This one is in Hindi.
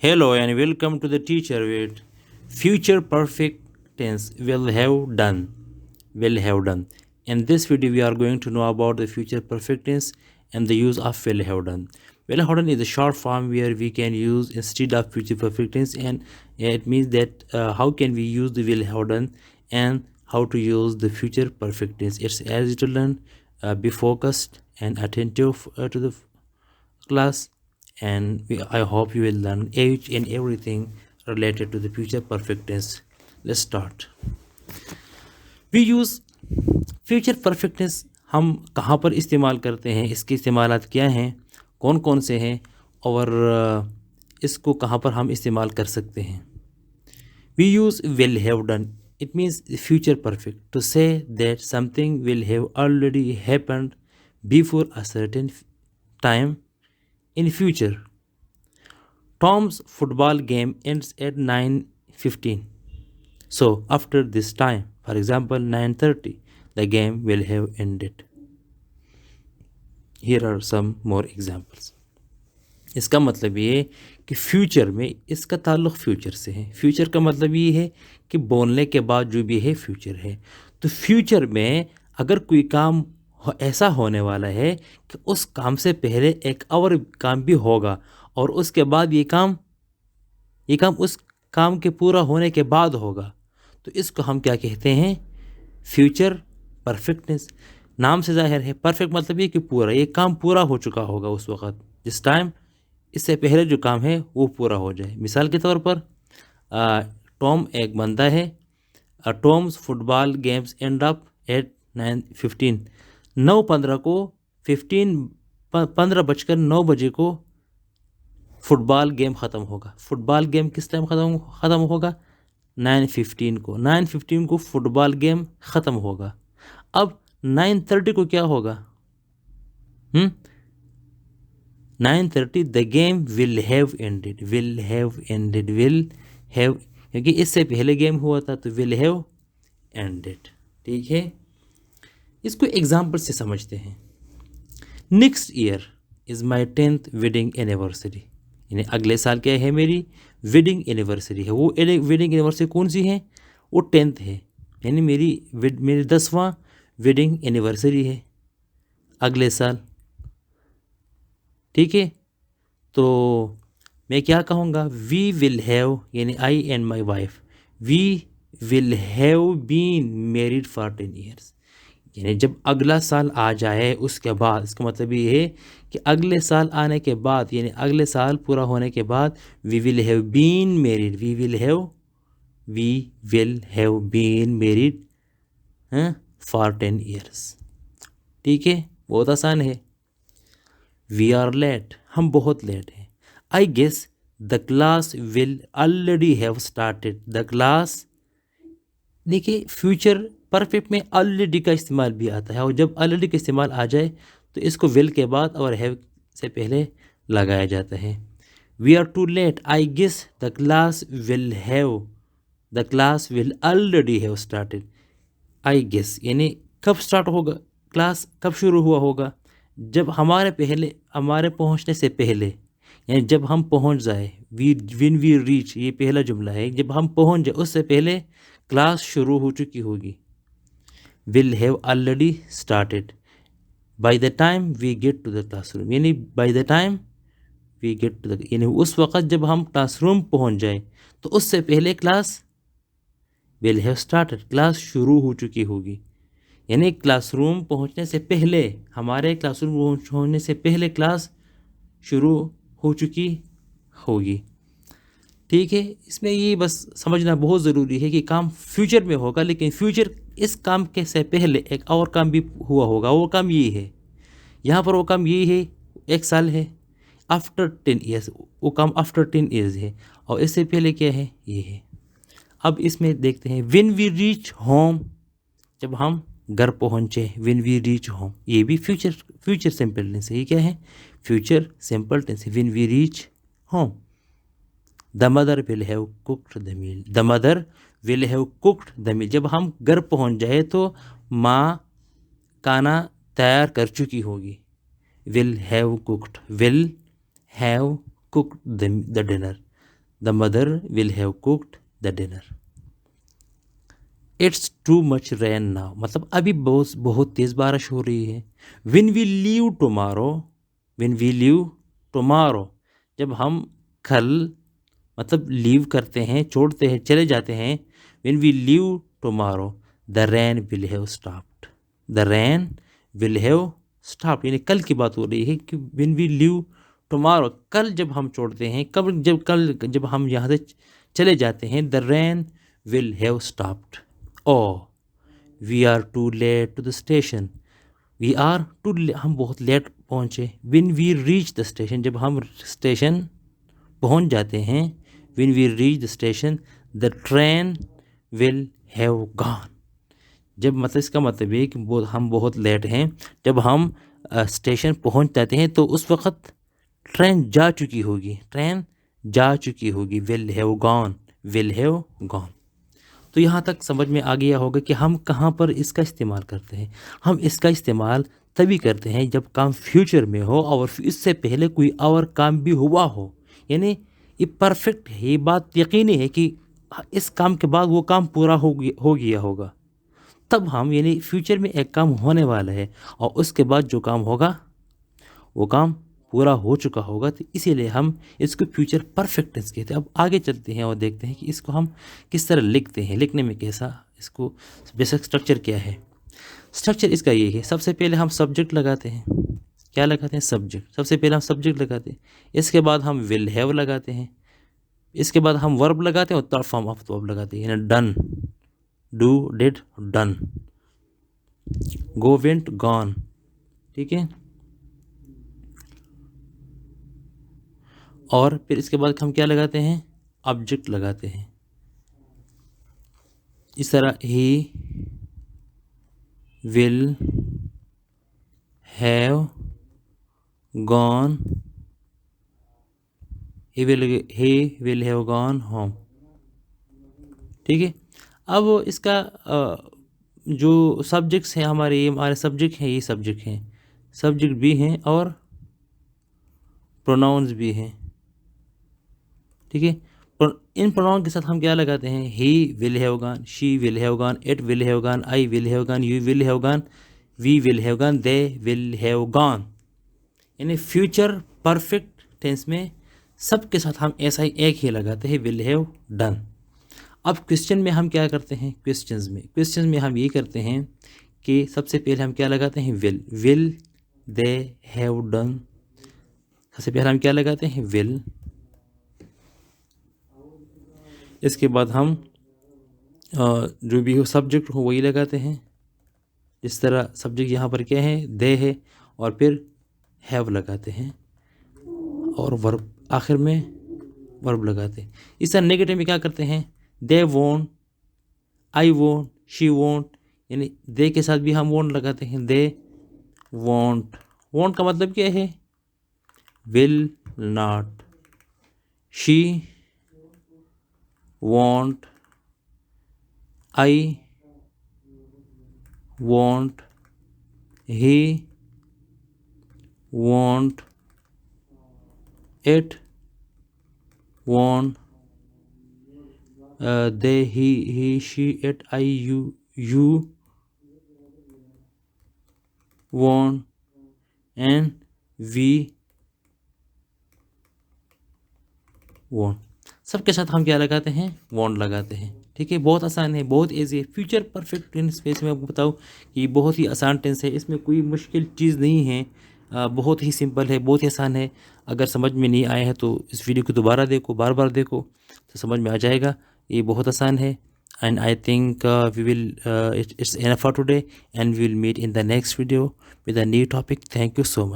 Hello and welcome to the teacher with future perfect tense will have done. Will have done. In this video, we are going to know about the future perfect tense and the use of will have done. Will have done is a short form where we can use instead of future perfect tense, and it means that how can we use the will have done and how to use the future perfect tense. It's easy to learn. Be focused and attentive to the class, and I hope you will learn each and everything related to the future perfect tense. Let's start. We use future perfect tense. हम कहाँ पर इस्तेमाल करते हैं, इसके इस्तेमालात क्या हैं, कौन कौन से हैं, और इसको कहाँ पर हम इस्तेमाल कर सकते हैं. We use will have done. It means future perfect to say that something will have already happened before a certain time in future. Tom's football game ends at 9:15. So after this time, for example 9:30, the game will have ended. Here are some more examples. इसका मतलब ये कि फ्यूचर में इसका ताल्लुक़ फ्यूचर से है. फ्यूचर का मतलब ये है कि बोलने के बाद जो भी है फ्यूचर है. तो फ्यूचर में अगर कोई काम ऐसा होने वाला है कि उस काम से पहले एक और काम भी होगा और उसके बाद ये काम उस काम के पूरा होने के बाद होगा, तो इसको हम क्या कहते हैं? Future perfectness. नाम से जाहिर है. परफेक्ट मतलब ये कि पूरा, ये काम पूरा हो चुका होगा उस वक़्त जिस टाइम इससे पहले जो काम है वो पूरा हो जाए. मिसाल के तौर पर टॉम एक बंदा है. Tom's football games and up at 9:15. 9:15 को 15:9 बजे को फुटबॉल गेम ख़त्म होगा. फुटबॉल गेम किस टाइम ख़त्म होगा? 9:15 को. 9:15 को फुटबॉल गेम ख़त्म होगा. अब 9:30 को क्या होगा? 9:30 the game will have ended. Will have ended. Will have, क्योंकि इससे पहले गेम हुआ था तो विल हैव एंडेड. ठीक है, इसको एग्जाम्पल से समझते हैं. Next year is my 10th wedding anniversary. यानी अगले साल क्या है? मेरी वेडिंग एनिवर्सरी है. वो वेडिंग एनिवर्सरी कौन सी है? वो 10th है. यानी मेरी 10वां वेडिंग एनिवर्सरी है अगले साल. ठीक है, तो मैं क्या कहूँगा? वी विल हैव, यानी I and my wife, we will have been married for 10 years. यानी जब अगला साल आ जाए उसके बाद, इसका मतलब ये है कि अगले साल आने के बाद, यानी अगले साल पूरा होने के बाद, we will have been married. We will have been married for 10 years. ठीक है, बहुत आसान है. वी आर लेट, हम बहुत लेट हैं. I guess the class will already have started. The class, देखिए फ्यूचर परफेक्ट में ऑलरेडी का इस्तेमाल भी आता है, और जब ऑलरेडी का इस्तेमाल आ जाए तो इसको विल के बाद और हैव से पहले लगाया जाता है. We are too late. I guess the class will already have started. I guess यानी कब स्टार्ट होगा, क्लास कब शुरू हुआ होगा? जब हमारे पहुंचने से पहले, यानी जब हम पहुंच जाए. विन वी रीच, ये पहला जुमला है. जब हम पहुंच जाए उससे पहले क्लास शुरू हो चुकी होगी. Will have already started. By the time we get to the classroom, यानी by the time we get to the, यानी उस वक़्त जब हम क्लासरूम पहुंच जाए तो उससे पहले class will have started, class शुरू हो चुकी होगी. यानी क्लासरूम पहुंचने से पहले, हमारे क्लासरूम पहुंचने से पहले क्लास शुरू हो चुकी होगी. ठीक है, इसमें ये बस समझना बहुत ज़रूरी है कि काम फ्यूचर में होगा, लेकिन फ्यूचर इस काम के से पहले एक और काम भी हुआ होगा. वो काम ये है, यहाँ पर वो काम ये है, 1 साल है. आफ्टर 10 years, वो काम आफ्टर 10 years है, और इससे पहले क्या है? ये है. अब इसमें देखते हैं विन वी रीच होम, जब हम घर पहुँचे. विन वी रीच होम, ये भी फ्यूचर सिंपल टेंस है. ये क्या है? फ्यूचर सिंपल टेंस है. When we reach home. The mother will have cooked the meal. The mother will have cooked the meal. जब हम घर पहुँच जाए तो माँ खाना तैयार कर चुकी होगी. Will have cooked. Will have cooked the dinner. The mother will have cooked the dinner. It's too much rain now, मतलब अभी बहुत तेज़ बारिश हो रही है। When we leave tomorrow, when we leave tomorrow, जब हम कल मतलब लीव करते हैं, छोड़ते हैं, चले जाते हैं। When we leave tomorrow the rain will have stopped, the rain will have stopped, यानी कल की बात हो रही है कि विन वी लीव टुमारो, कल जब हम छोड़ते हैं, जब हम यहाँ से चले जाते हैं, the rain will have stopped. Oh we are too late to the station, we are too, हम बहुत लेट पहुँचे। When we reach the station, जब हम स्टेशन पहुँच जाते हैं, when we reach the station the train will have gone, जब मतलब इसका मतलब है कि हम बहुत लेट हैं, जब हम स्टेशन पहुँच जाते हैं तो उस वक़्त ट्रेन जा चुकी होगी, ट्रेन जा चुकी होगी। Will have gone, will have gone. तो यहाँ तक समझ में आ गया होगा कि हम कहाँ पर इसका इस्तेमाल करते हैं। हम इसका इस्तेमाल तभी करते हैं जब काम फ्यूचर में हो और इससे पहले कोई और काम भी हुआ हो, यानी ये परफेक्ट है, ये बात यकीनी है कि इस काम के बाद वो काम पूरा हो गया होगा, तब हम यानी फ्यूचर में एक काम होने वाला है और उसके बाद जो काम होगा वो काम पूरा हो चुका होगा, तो इसीलिए हम इसको फ्यूचर परफेक्ट टेंस कहते हैं। अब आगे चलते हैं और देखते हैं कि इसको हम किस तरह लिखते हैं, लिखने में कैसा, इसको बेसिक स्ट्रक्चर क्या है। स्ट्रक्चर इसका ये है, सबसे पहले हम सब्जेक्ट लगाते हैं। क्या लगाते हैं? सब्जेक्ट। सबसे पहले हम सब्जेक्ट लगाते हैं, इसके बाद हम विल हैव लगाते हैं, इसके बाद हम वर्ब लगाते हैं और थर्ड फॉर्म ऑफ वर्ब लगाते हैं, यानी done, do, did, done, go, went, gone. ठीक है, और फिर इसके बाद हम क्या लगाते हैं? ऑब्जेक्ट लगाते हैं। इस तरह ही will have gone, he will have gone home. ठीक है, अब इसका जो सब्जेक्ट्स हैं हमारे सब्जेक्ट हैं, ये सब्जेक्ट हैं, सब्जेक्ट भी हैं और प्रोनाउंस भी हैं। ठीक है, इन प्रोनाउन के साथ हम क्या लगाते हैं? He will have gone, she will have gone, it will have gone, I will have gone, you will have gone, we will have gone, they will have gone. यानी फ्यूचर परफेक्ट टेंस में सबके साथ हम ऐसा ही एक ही लगाते हैं, विल हैव डन। अब क्वेश्चन में हम क्या करते हैं? क्वेश्चन में हम ये करते हैं कि सबसे पहले हम क्या लगाते हैं? Will they have done. सबसे पहले हम क्या लगाते हैं? विल। इसके बाद हम जो भी हो सब्जेक्ट हो वही लगाते हैं। इस तरह सब्जेक्ट यहाँ पर क्या है? दे है, और फिर हैव लगाते हैं और वर्ब आखिर में वर्ब लगाते हैं। इस तरह नेगेटिव में क्या करते हैं? They won't, I won't, she won't, यानी दे के साथ भी हम वोंट लगाते हैं, दे वोंट। वोंट का मतलब क्या है? Will not, she won't, I won't, he won't, it won't, they, he, she, it, I, you won't, and we won't। सबके साथ हम क्या लगाते हैं? won't लगाते हैं। ठीक है, बहुत आसान है, बहुत ईजी है। फ्यूचर परफेक्ट टेंस स्पेस में आपको बताऊँ कि बहुत ही आसान टेंस है, इसमें कोई मुश्किल चीज़ नहीं है, बहुत ही सिंपल है, बहुत ही आसान है। अगर समझ में नहीं आया है तो इस वीडियो को दोबारा देखो, बार बार देखो, तो समझ में आ जाएगा। ये बहुत आसान है। And I think we will it's enough for today, and we will meet in the next video with a new topic. Thank you so much.